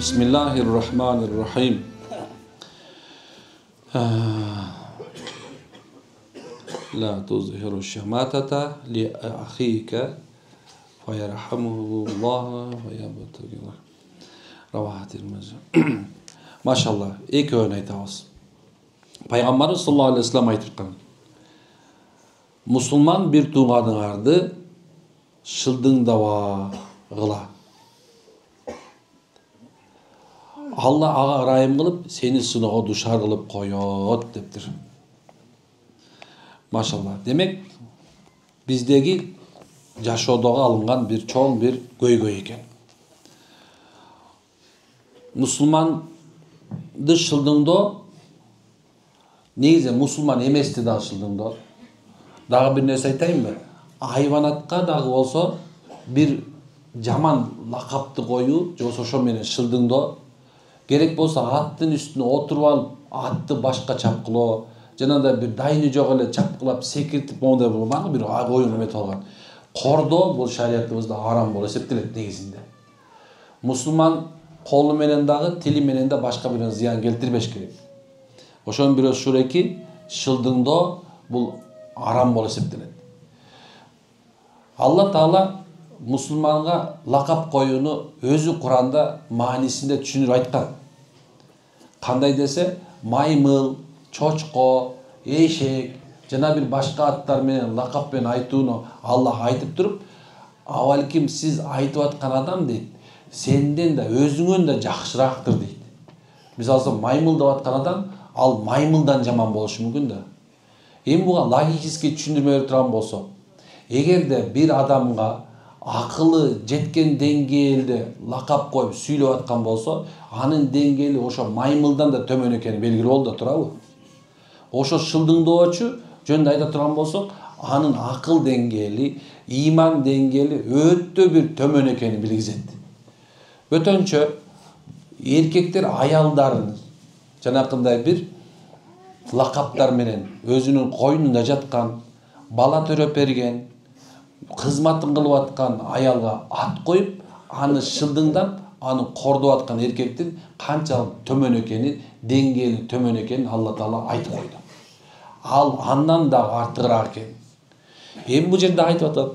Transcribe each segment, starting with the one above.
Bismillahirrahmanirrahim. La tuzhiru şematata li ahike feyerhamuhullah ve yabtagillah. Ravahatil mezun. Maşallah. İki örnek tavız. Peygamberimiz sallallahu aleyhi ve sellem aytırkan. Musulman bir tuğadın ardı şıldın dava gıla. Allah ağa rayım kılıp seni sınağa duşar kılıp koyot deptir. Maşallah. Demek bizdeki yaşodoğa alıngan bir çoğun bir göy eken. Musulmandı şıldığında neyse Musulman emesti da şıldığında daha bir nerse aytayım mı? Hayvanatka dağı olsa bir jaman lakaptı koyu joso şo menen şıldığında gerek bolsa attın üstüne oturup alıp attı başka çapkıloo жанагындай bir дайыны жок эле чапкылап секиртип мондай болгон bir оюн эметип алган. Кордоо бул шариятыбызда арам болуп эсептелет негизинде. Мусулман колу менен дагы тили менен да башка бир зыян келтирбеш керек. Ошонун бирөө шуреки шылдыңдоо бул арам болуп эсептелет. Алла Таала мусулманга лакап коюуну өзү Куранда маанисинде түшүнүп айткан. Кандай десе, маймыл, çoçko, eşek, jana bir başka atlar menen lakap menен айтууну Allah айтып туруп, авалким siz айтып аткан адам дейт, сенден да өзүңөн да жакшыраактыр дейт. Мисалы маймыл деп аткан адам, ал маймылдан жаман болушу мүмкүн да. Эми буга логический түшүндүрмө берип турган болсо, эгерде bir адамга акылы жеткен деңгээлде лакап коюп сүйлөп аткан болсо, анын деңгээли ошо маймылдан да төмөн экени белгилүү болду да турабы? Ошо шылдыңдоочу жөнүндө айта турган болсок, анын акыл деңгээли, иман деңгээли өтө бир төмөн экенин билгизет. Өтөнчө эркектер аялдарын жанакындай бир лакаптар менен өзүнүн койнунда жаткан, бала төрөп берген, кызматын кылып аткан аялга ат коюп, аны шылдыңдап, аны кордоп аткан эркектин канчалык төмөн экенин, деңгээли төмөн экенин Алла Таала айтып койду. Ал андан да артыгыраак экен. Эми бул жерде айтып атат.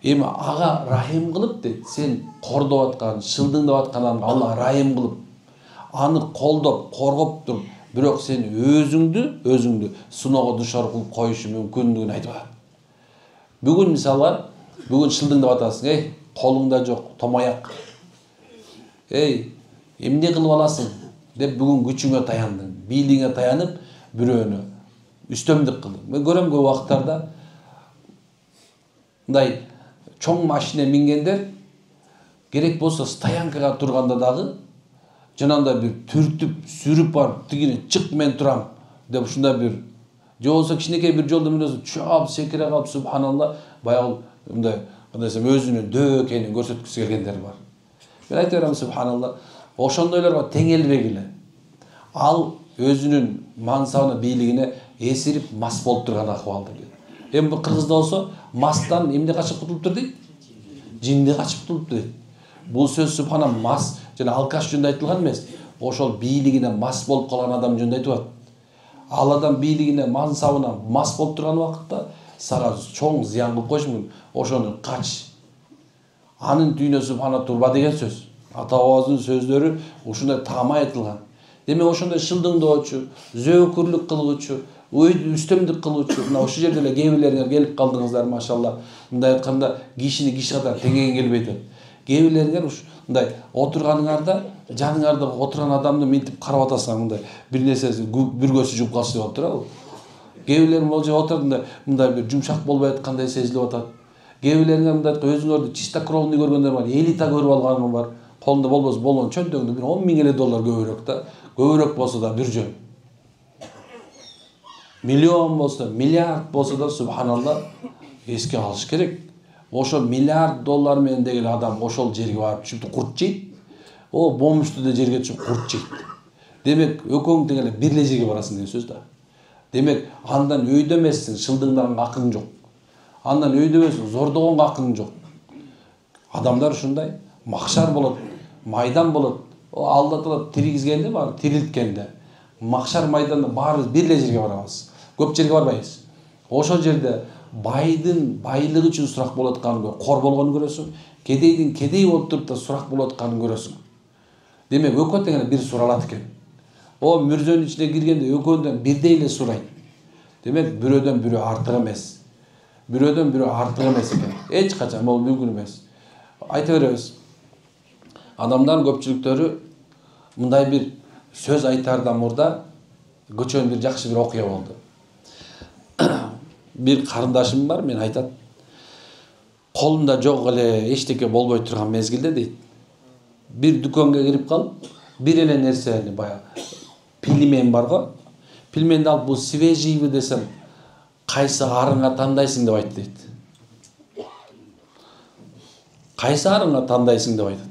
Эми ага рахим кылып дейт, сен кордоп аткан, шылдыңдап аткан адамга Алла рахим кылып, аны колдоп, коргоп туруп, бирок сен өзүңдү сыноого душар кылып коюшу мүмкүндүгүн айтып атат. Бүгүн мисалы, бүгүн шылдыңдап атасың, эй, колуңда жок, томаяк. Эй, эмне кылып аласың деп бүгүн күчүңө таяндың, бийлигиңе таянып, бирөөнү үстөмдүк кылдың. Мен көрөм көп убактарда мындай чоң машина мингендер керек болсо стоянкага турганда дагы жанагындай бир түртүп, сүрүп барып, тигини чык мен турам деп ушундай бир же болсо кичинекей бир жолдо мүнөзү чап секире калып субханалла баягы мындай кандай десем өзүнүн дөө экенин көрсөткүсү келгендер бар. Мен айта берем субханалла, ошондойлорго тең элбегиле. Ал өзүнүн мансабына, бийлигине эсирип мас болуп турган акыбалда. Эми бул Кыргызда болсо мастан эмне качып кутулуптур дейт? Жинди качып кутулуптур дейт. Бул сөз субхана мас жана алкаш жөнүндө айтылган эмес. Ошол бийлигине мас болуп калган адам жөнүндө айтып атат. Ал адам бийлигине, мансабына мас болуп турган убакытта сага чоң зыян кылып коюшу мүмкүн. Ошону кач. Анын түйүнө субхана турба деген сөз. Ата бабабыздын сөздөрү ушундай таамай айтылган. Демек ошондой шылдыңдоочу, зөөкүрлүк кылуучу, үстөмдүк кылуучу, мына ошол жерде эле кээ бирлериңер келип калдыңыздар, машалла. Мындай айтканда кишини киши катары теңеген келбей атат. Кээ бирлериңер ушундай отурганыңарда, жаныңарда отурган адамды мынтип карап атасыңар, мындай бир нерсеси бир көзү жуп калышы деп турабы? Кээ бирлериң бул жерде отурганда мындай бир жумшак болбой аткандай сезилип атат. Кээ бирлериңер мындай өзүңөрдү чистокровный көргөндөр бар, элита көрүп алганым бар. Колунда болбосо болгон чөнтөгүндө бир 10 000 доллар көбүрөөк да. Көбүрөөк болсо да бир жөн. Миллион болсо, миллиард болсо да субханалла эске алыш керек. Ошо миллиард доллар менен деген адам ошол жерге барып түшүп курт жейт. О, бомуштуу жерге түшүп курт жейт. Демек, өкөң тең эле бир эле жерге барасың деген сөз да. Демек, андан өйдө эмессиң, шылдыңданга акың жок. Андан өйдө эмессиң, зордогонго акың жок. Адамдар ушундай, макшар болот, майдан болот, O Алла Таала тиргизгенде, баары тирилткенде, макшар майданда баарыбыз бир эле жерге барабыз. Көп жерге барбайбыз. Ошол жерде байдын байлыгы үчүн сурак болуп атканын, кор болгонун көрөсүң. Кедейдин кедей болуп туруп да сурак болуп атканын көрөсүң. Демек экөө тең эле бир суралат экен. О мүрзөнүн ичине киргенде экөөндөн бирдей эле сурайт. Демек бирөөдөн бирөө артык эмес. Бирөөдөн бирөө артык эмес экен. Эч качан бул мүмкүн эмес. Айта беребиз. Адамдардын көпчүлүктөрү мындай бир сөз айтаардан мурда көчөн бир жакшы бир окуя болду. Bir карындашым бар, мен айтат. Колунда жок эле эчтеке болбой турган мезгилде дейт. Бир дүкөнгө кирип калып, бир эле нерсени баягы пилмен бар го. Пилменди алып бул свежийби десем, кайсы арыңга тандайсың деп айтты дейт. Кайсы арыңга тандайсың деп айтат.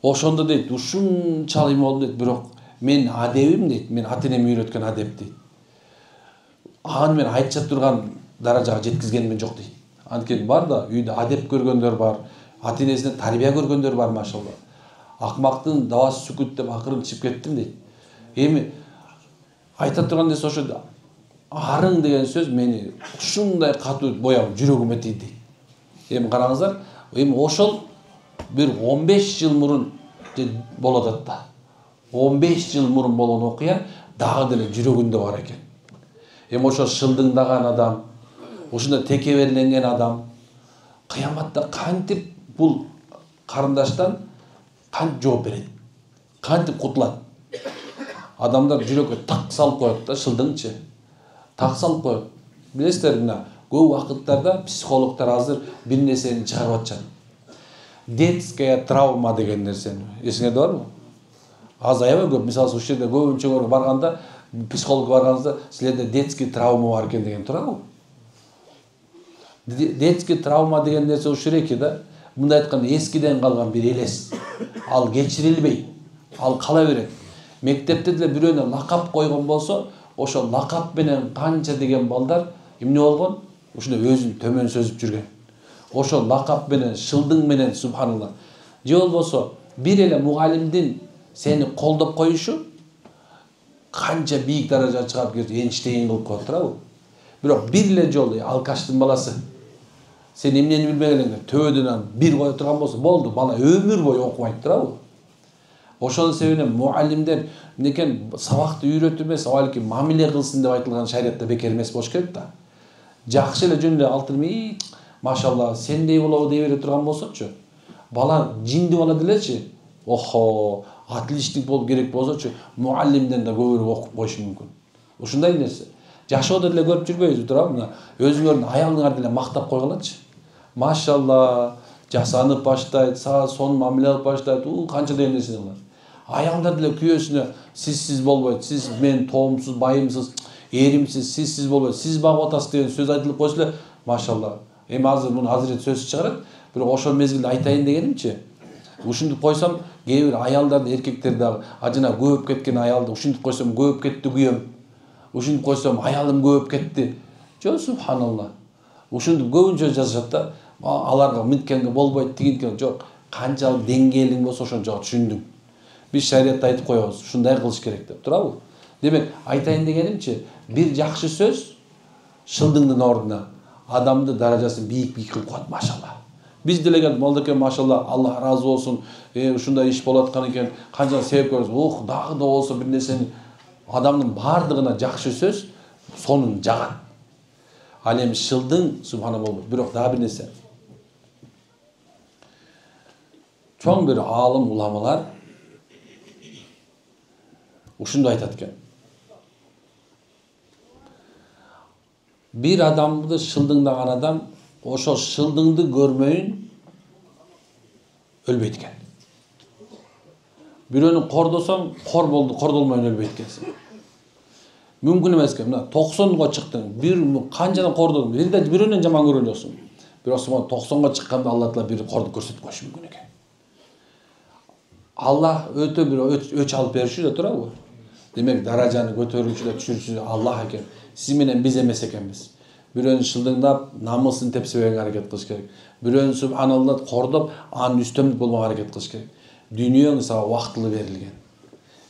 Ошондо дейт, ушунчалык болду дейт, бирок мен адебим дейт, мен ата-энем үйрөткөн адеп дейт. Аны мен айтча турган даражага жеткизгеним жок дейт. Анткени бар да, үйдө адеп көргөндөр бар, ата-энесинен тарбия көргөндөр бар, машалла. Акмактын давасы сүкүт деп акырын чыгып кеттим дейт. Эми айта турган нерсе ошо арың деген сөз мени ушундай катуу бояп жүрөгүмө тийди дейт. Эми караңыздар, эми ошол bir 15 yıl murun болот да. 15 yıl murun болгон окуя дагы деле жүрөгүндө бар экен. Эми ошо шылдыңдаган адам, ошондо текеберленген адам кыяматта кантип бул карындаштан кантип жооп берет? Кантип кутулат? Адамдар жүрөккө так салып коет да, шылдыңчы. Так салып коет. Билесиздер, мына көп убакыттарда психологдор азыр бир нерсени чыгарып атышат. Детская травма деген нерсени. Эсиңерде барбы? Аз аябай көп. Мисалы ушул жерде көбүнчөгөргө барганда, психологко барганыңызда силерде детский травма бар экен деген турабы? Детский травма деген нерсе ушул эки да. Мындай айтканда эскиден калган бир элес. Ал кечирилбейт. Ал кала берет. Мектепте деле бирөөнө лакап койгон болсо, ошол лакап менен канча деген балдар эмне болгон? Ушуну өзүн төмөн сөзүп жүргөн. Ошол лакап менен, шылдың менен, субханалла. Же болбосо бир эле мугалимдин сени колдоп коюшу канча бийик даражага чыгып кетип Эйнштейн кылып коет турабы? Бирок бир эле жолу алкаштын баласы сен эмнени билбегениңде төбөдөн бир кое турган болсо болду, бала өмүр бою окубайт турабы? Ошонун себебинен муалимдер эмнекен сабакты үйрөтүп эмес, балки мамиле кылсын деп айтылган шариатта бекер эмес болуш керек да. Жакшы эле жөн эле алтырмый, машалла, сендей болобу дей бере турган болсочу, бала жинди бала делечи, охо, отличник болуп керек болсочу, муалимден да көбүрөөк окуп коюшу мүмкүн. Ушундай нерсе. Жашоодо деле көрүп жүрбөйбүзбү турабы? Мына өзүңөрдүн аялыңарды деле мактап койгулачы. Машалла, жасанып баштайт, сага сонун мамиле кылып баштайт, канча деген нерсе кылат. Аялдар деле күйөөсүнө сиз болбойт, сиз мен тоомсуз, байымсыз, эримсиз, сиз болбойт, сиз багып атасыз деген сөз айтылып койсо эле, машалла. Эми азыр муну азырет сөз чыгарат, бирок ошол мезгилде айтайын дегенимчи, ушинтип койсом, кээ бир аялдарды, эркектер дагы, жана көбөп кеткен аялды ушинтип койсом көбөп кетти күйөөм. Ушинтип койсом аялым көбөп кетти. Жо субханалла. Ушинтип көбүнчө жазышат да, аларга минткенге болбойт, тигинткен жок. Канчалык деңгээлиң болсо ошончо түшүндүм. Биз шариатта айтып коебуз, ушундай кылыш керек деп, турабы? Демек, айтайын дегенимчи, бир жакшы сөз шылдыңдын ордуна адамды даражасын бийик кылып коет, машалла. Биз деле келип, молдокен машалла, Аллах разы болсун, ушундай иш болуп аткан экен, канча себеп көрөбүз, дагы да болсо бир нерсени адамдын бардыгына жакшы сөз сонун жагат. Ал эми шылдың субхана болбойт, бирок дагы бир нерсе. Чоң бир аалым уламалар ушунду айтат экен. Бир адамды шылдыңдаган адам ошол шылдыңды көрмөйүн өлбөйт экен. Бирөөнү кордосоң, кор болду, кордолмойүн өлбөйт экенсиң. Мүмкүн эмес экен. Мына 90га чыктың, бир канчадан кордодуң, бирөөнөн жаман көргөн жоксуң. Бирок сен 90га чыкканда Алла Таала бир корду көрсөтүп коюшу мүмкүн экен. Аллах өтө бир өч алып бериши да турабы? Демек даражаны көтөрүүчү да түшүрүүчү Аллах экен. Сиз менен биз эмес экенбиз. Бирөөнү шылдыңдап, намысын тепсебеге аракет кылыш керек. Бирөөнү субханалла кордоп, анын үстөмдүк болмого аракет кылыш керек. Dünyanın sana vaxtılı verilgen.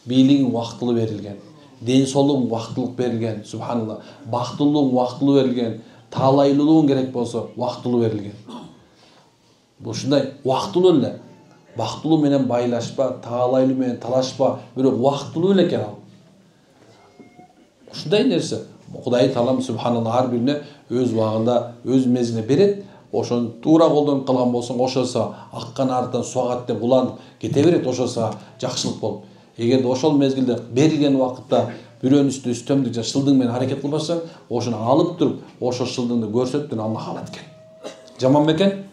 Biylигin vaxtılı verilgen. Densolluğun vaxtılıq verilgen. Subhanallah. Baxtılığın vaxtılı verilgen. Talaylılığın gerek bolsa vaxtılı verilgen. Bu şunday vaxtılı öyle. Baxtılı menen baylaşpa, talaylı menen talaşpa, böyle vaxtılı öyle eken al. Şunday nerse. Kuday talam subhanallah har birine öz wagында, öz mezgine beret. Oşon tuura koldan kılgan bolsang, oşosa akkan артынан суагат деп уланып кете берет, oşosa жакшылык болуп. Эгерде ошол мезгилде берилген убакытта бирөөнүн үстү үстөмдүк же шылдың менен аракет кылбасаң, ошону алып туруп, ошо шылдыңды көрсөттүн Аллах алат экен. Жаман бекен?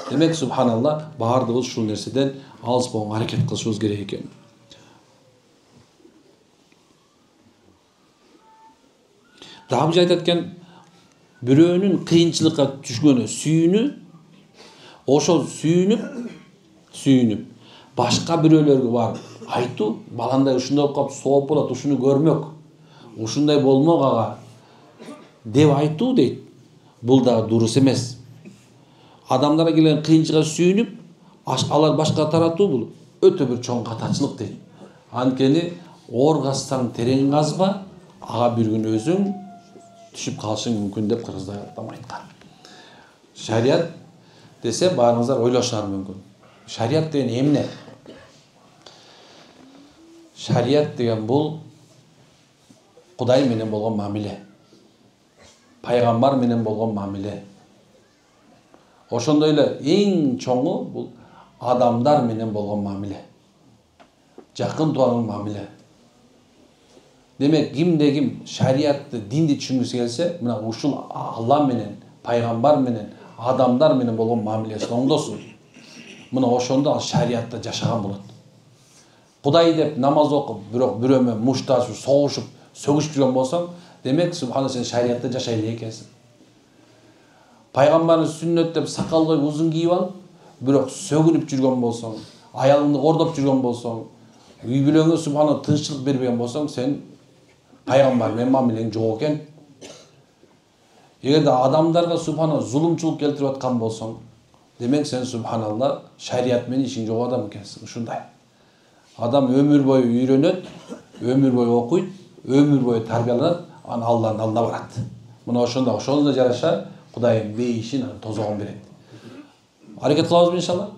Демек субханалла, баардыгыбыз ушул нерседен алыс болгонго аракет кылышыбыз керек экен. Daha bir ayet etken büröөнүн кыйынчылыкка түшкөнү сүйүнүп башка бирөөлөргө барып айтуу, баландай ушундай болуп калып сооп болот, ушуну көрмөк, ушундай болмок ага деп айтуу дейт. Бул да дурус эмес. Адамдарга келген кыйынчылыкка сүйүнүп, алар башка таратуу бул өтө бир чоң катачылык дейт. Анткени оор казсаң терең казба, ага бир күн өзүң түшүп калышың мүмкүн деп кыргыздар айткан. Шарият десе баарыңыздар ойлошуңар мүмкүн. Шарият деген эмне? Шарият деген бул Кудай менен болгон мамиле. Пайгамбар менен болгон мамиле. Ошондой эле эң чоңу бул адамдар менен болгон мамиле. Жакын тууганын мамиле. Demek kimde kim şariatты, dindi түшүнгүсү келсе, мына ушул Алла менен, пайгамбар менен, адамдар менен болгон мамилесин оңдосун. Мына ошондо ал шариатта жашаган болот. Кудай деп намаз окуп, бирок бирөөмө мушташып, согушуп, сөгүшүп жүргөн болсоң, демек субхана сен шариатта жашай эле экенсиң. Пайгамбардын сүннөт деп сакал коюп узун кийип алып, бирок сөгүнүп жүргөн болсоң, аялыңды кордоп жүргөн болсоң, үй бүлөңө субхана тынччылык бербеген болсоң, сен Пайгамбар менен мамилең жок экен. Эгерде адамдарга субхана зулумчулук келтирип аткан болсоң, демек сен субханалла шарият менен ишиң жок адам экенсиң. Ушундай. Адам өмүр бою үйрөнөт, өмүр бою окуйт, өмүр бою тарбияланат, анан Алланын алдына барат. Мына ошондо жараша Кудайым бейишин, тозогун берет. Аракет кылабызбы иншалла?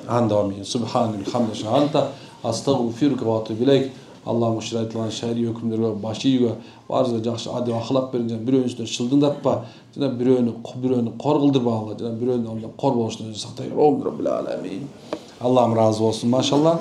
Анда амин. Субханаллахи хамдаши анта астагфирука ва атубу илейк. Allah'ım şirayetlerini şehri hükümleri başı yiyor. Varsa жақсы adem ahlak verin. Biröөнүн üstüne şıldındatpa. Biröөнү kor kıldırma Allah. Biröөнү kor boluşunu saktayır. Rabbil alemin. Allah'ım razı olsun maşallah.